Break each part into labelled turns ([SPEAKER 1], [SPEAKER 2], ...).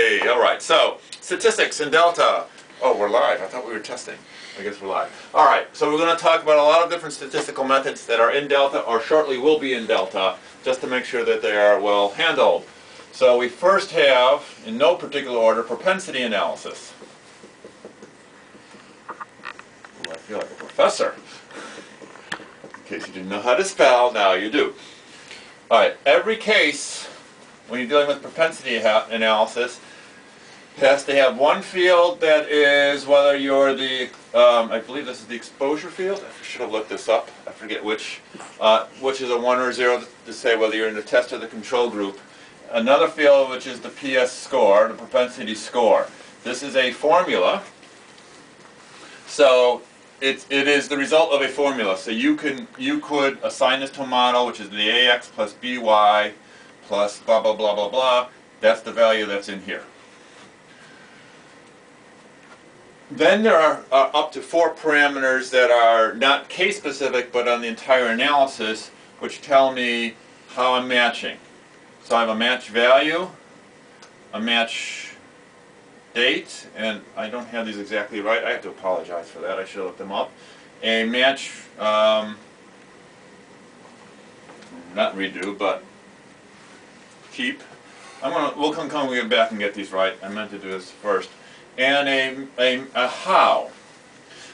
[SPEAKER 1] Hey, all right. So, statistics in delta. Oh, we're live. I thought we were testing. I guess we're live. All right. So we're going to talk about a lot of different statistical methods that are in delta or shortly will be in delta, just to make sure that they are well handled. So we first have, in no particular order, propensity analysis. Ooh, I feel like a professor. In case you didn't know how to spell, now you do. All right. Every case, when you're dealing with propensity analysis, has to have one field that is whether you're the, I believe this is the exposure field. I should have looked this up. I forget which is a 1 or 0 to say whether you're in the test or the control group. Another field which is the PS score, the propensity score. This is a formula. So it is the result of a formula. So you could assign this to a model, which is the AX plus BY plus blah blah blah blah blah. That's the value that's in here. Then there are up to 4 parameters that are not case specific but on the entire analysis, which tell me how I'm matching. So I have a match value, a match date, and I don't have these exactly right. I have to apologize for that. I should have looked them up. A match, not redo, but keep. We'll come back and get these right. I meant to do this first. And a how.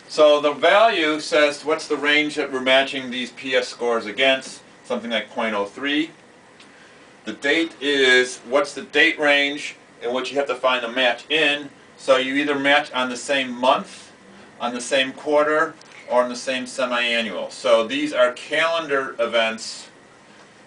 [SPEAKER 1] So the value says what's the range that we're matching these PS scores against, something like 0.03. The date is what's the date range in which you have to find a match in. So you either match on the same month, on the same quarter, or on the same semi-annual. So these are calendar events.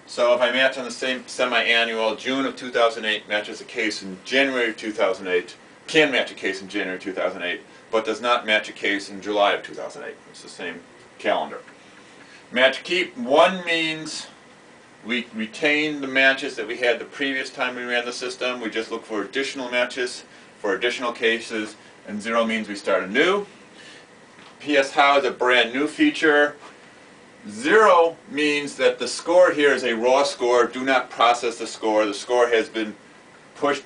[SPEAKER 1] So if I match on the same semi-annual, June of 2008 matches a case in January of 2008, can match a case in January 2008, but does not match a case in July of 2008. It's the same calendar. Match keep, 1 means we retain the matches that we had the previous time we ran the system. We just look for additional matches for additional cases, and 0 means we start anew. PS how is a brand new feature. 0 means that the score here is a raw score. Do not process the score. The score has been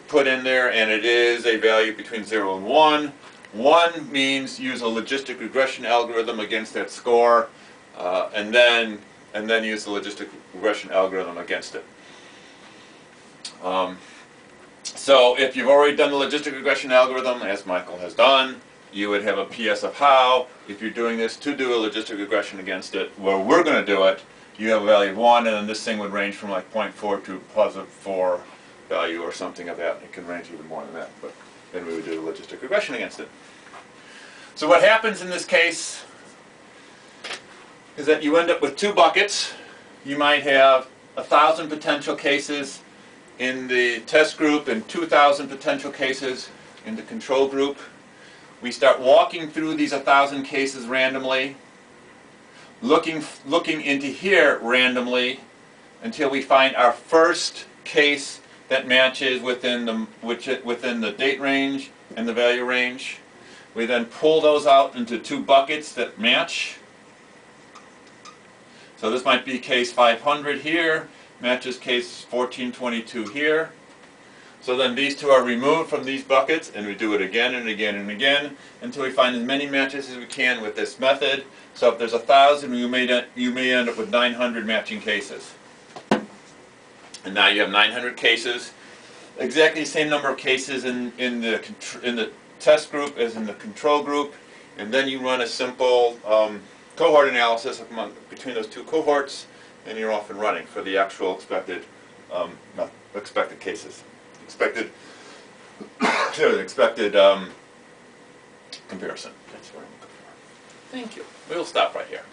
[SPEAKER 1] put in there, and it is a value between 0 and 1. 1 means use a logistic regression algorithm against that score, and then use the logistic regression algorithm against it. So if you've already done the logistic regression algorithm, as Michael has done, you would have a PS of how. If you're doing this to do a logistic regression against it, where we're going to do it, you have a value of 1, and then this thing would range from like 0.4 to +4 value or something of that. It can range even more than that, but then we would do the logistic regression against it. So what happens in this case is that you end up with 2 buckets. You might have 1,000 potential cases in the test group and 2,000 potential cases in the control group. We start walking through these 1,000 cases randomly, looking into here randomly until we find our first case that matches within the date range and the value range. We then pull those out into 2 buckets that match. So this might be case 500 here, matches case 1422 here. So then these 2 are removed from these buckets, and we do it again and again and again until we find as many matches as we can with this method. So if there's 1,000, you may end up with 900 matching cases. And now you have 900 cases, exactly the same number of cases in the test group as in the control group, and then you run a simple cohort analysis between those 2 cohorts, and you're off and running for the actual expected cases, expected comparison. That's what I'm looking for. Thank you. We'll stop right here.